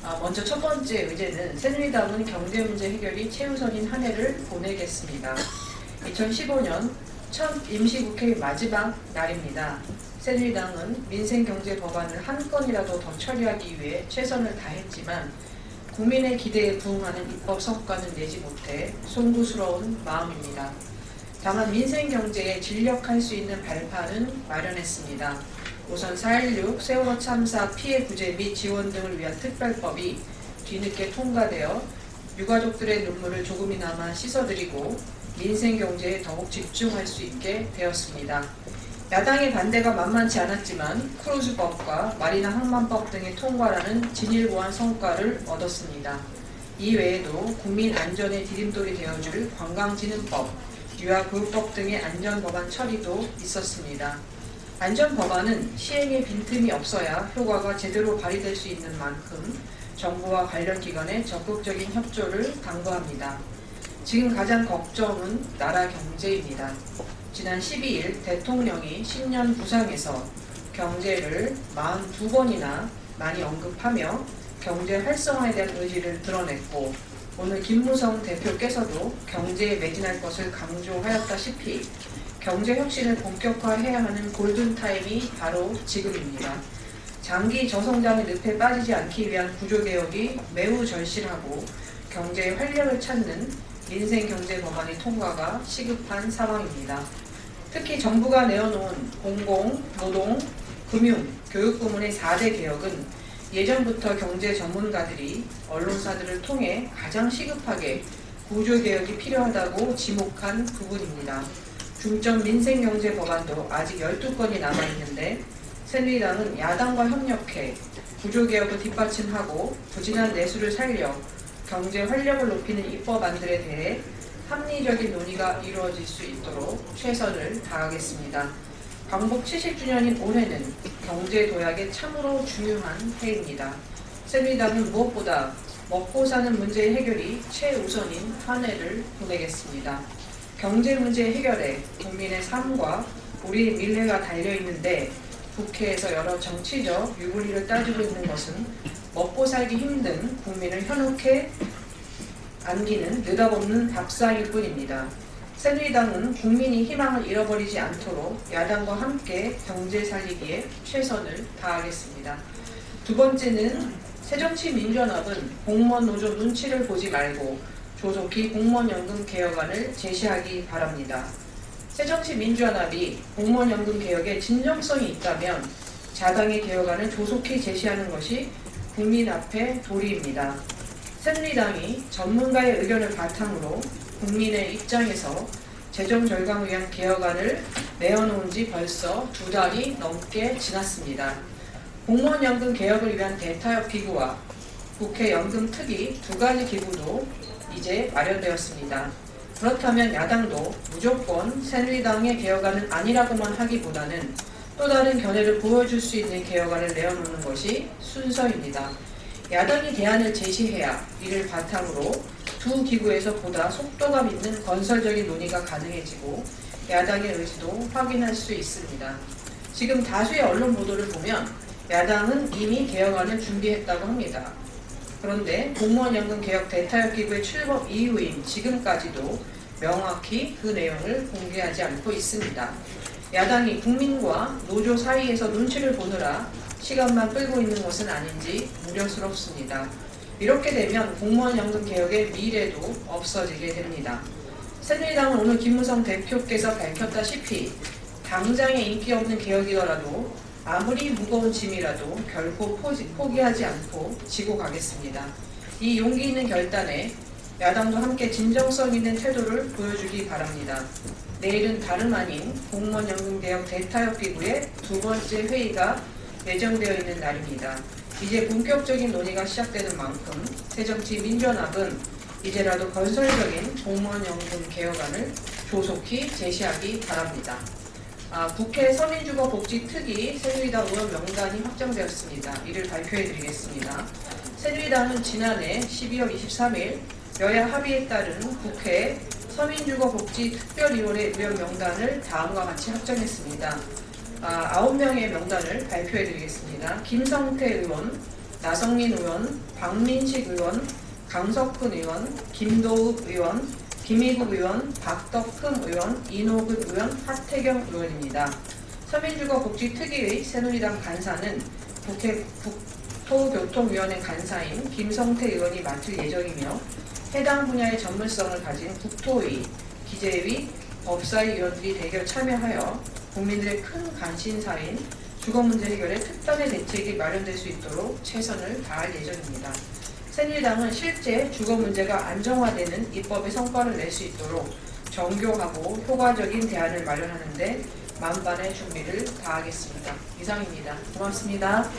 먼저 첫 번째 의제는 새누리당은 경제 문제 해결이 최우선인 한 해를 보내겠습니다. 2015년 첫 임시국회 마지막 날입니다. 새누리당은 민생경제 법안을 한 건이라도 더 처리하기 위해 최선을 다했지만 국민의 기대에 부응하는 입법 성과는 내지 못해 송구스러운 마음입니다. 다만 민생경제에 진력할 수 있는 발판은 마련했습니다. 우선 4.16 세월호 참사 피해 구제 및 지원 등을 위한 특별법이 뒤늦게 통과되어 유가족들의 눈물을 조금이나마 씻어드리고 민생경제에 더욱 집중할 수 있게 되었습니다. 야당의 반대가 만만치 않았지만 크루즈법과 마리나 항만법 등의 통과라는 진일보한 성과를 얻었습니다. 이외에도 국민 안전에 디딤돌이 되어줄 관광진흥법, 유아교육법 등의 안전법안 처리도 있었습니다. 안전법안은 시행에 빈틈이 없어야 효과가 제대로 발휘될 수 있는 만큼 정부와 관련 기관의 적극적인 협조를 당부합니다. 지금 가장 걱정은 나라 경제입니다. 지난 12일 대통령이 신년 부상에서 경제를 42번이나 많이 언급하며 경제 활성화에 대한 의지를 드러냈고, 오늘 김무성 대표께서도 경제에 매진할 것을 강조하였다시피 경제 혁신을 본격화해야 하는 골든타임이 바로 지금입니다. 장기 저성장의 늪에 빠지지 않기 위한 구조개혁이 매우 절실하고 경제의 활력을 찾는 민생경제 법안의 통과가 시급한 상황입니다. 특히 정부가 내어놓은 공공, 노동, 금융, 교육 부문의 4대 개혁은 예전부터 경제 전문가들이 언론사들을 통해 가장 시급하게 구조개혁이 필요하다고 지목한 부분입니다. 중점 민생경제 법안도 아직 12건이 남아있는데 새누리당은 야당과 협력해 구조개혁을 뒷받침하고 부진한 내수를 살려 경제 활력을 높이는 입법안들에 대해 합리적인 논의가 이루어질 수 있도록 최선을 다하겠습니다. 광복 70주년인 올해는 경제 도약에 참으로 중요한 해입니다. 새누리당은 무엇보다 먹고 사는 문제의 해결이 최우선인 한 해를 보내겠습니다. 경제 문제 해결에 국민의 삶과 우리의 미래가 달려있는데 국회에서 여러 정치적 유불리를 따지고 있는 것은 먹고 살기 힘든 국민을 현혹해 안기는 느닷없는 밥상일 뿐입니다. 새누리당은 국민이 희망을 잃어버리지 않도록 야당과 함께 경제 살리기에 최선을 다하겠습니다. 두 번째는 새정치민주연합은 공무원 노조 눈치를 보지 말고 조속히 공무원연금 개혁안을 제시하기 바랍니다. 새정치민주연합이 공무원연금 개혁에 진정성이 있다면 자당의 개혁안을 조속히 제시하는 것이 국민 앞에 도리입니다. 새누리당이 전문가의 의견을 바탕으로 국민의 입장에서 재정 절감을 위한 개혁안을 내어놓은 지 벌써 2달이 넘게 지났습니다. 공무원연금 개혁을 위한 대타협 기구와 국회 연금특위 2가지 기구도 이제 마련되었습니다. 그렇다면 야당도 무조건 새누리당의 개혁안은 아니라고만 하기보다는 또 다른 견해를 보여줄 수 있는 개혁안을 내어놓는 것이 순서입니다. 야당이 대안을 제시해야 이를 바탕으로 두 기구에서 보다 속도감 있는 건설적인 논의가 가능해지고 야당의 의지도 확인할 수 있습니다. 지금 다수의 언론 보도를 보면 야당은 이미 개혁안을 준비했다고 합니다. 그런데 공무원연금 개혁 대타협 기구의 출범 이후인 지금까지도 명확히 그 내용을 공개하지 않고 있습니다. 야당이 국민과 노조 사이에서 눈치를 보느라 시간만 끌고 있는 것은 아닌지 우려스럽습니다. 이렇게 되면 공무원연금 개혁의 미래도 없어지게 됩니다. 새누리당은 오늘 김무성 대표께서 밝혔다시피 당장에 인기 없는 개혁이더라도 아무리 무거운 짐이라도 결코 포기하지 않고 지고 가겠습니다. 이 용기 있는 결단에 야당도 함께 진정성 있는 태도를 보여주기 바랍니다. 내일은 다름 아닌 공무원연금 개혁 대타협 기구의 2번째 회의가 예정되어 있는 날입니다. 이제 본격적인 논의가 시작되는 만큼 새정치민주연합은 이제라도 건설적인 공무원연금 개혁안을 조속히 제시하기 바랍니다. 국회 서민주거복지특위 새누리당 의원 명단이 확정되었습니다. 이를 발표해드리겠습니다. 새누리당은 지난해 12월 23일 여야 합의에 따른 국회 서민주거복지특별위원회 의원 명단을 다음과 같이 확정했습니다. 9명의 명단을 발표해드리겠습니다. 김성태 의원, 나성민 의원, 박민식 의원, 강석훈 의원, 김도읍 의원, 김희국 의원, 박덕흠 의원, 이노근 의원, 하태경 의원입니다. 서민주거복지특위의 새누리당 간사는 국토교통위원회 간사인 김성태 의원이 맡을 예정이며 해당 분야의 전문성을 가진 국토위, 기재위, 법사위 위원들이 대결 참여하여 국민들의 큰 관심사인 주거문제 해결에 특단의 대책이 마련될 수 있도록 최선을 다할 예정입니다. 새누리당은 실제 주거문제가 안정화되는 입법의 성과를 낼 수 있도록 정교하고 효과적인 대안을 마련하는 데 만반의 준비를 다하겠습니다. 이상입니다. 고맙습니다.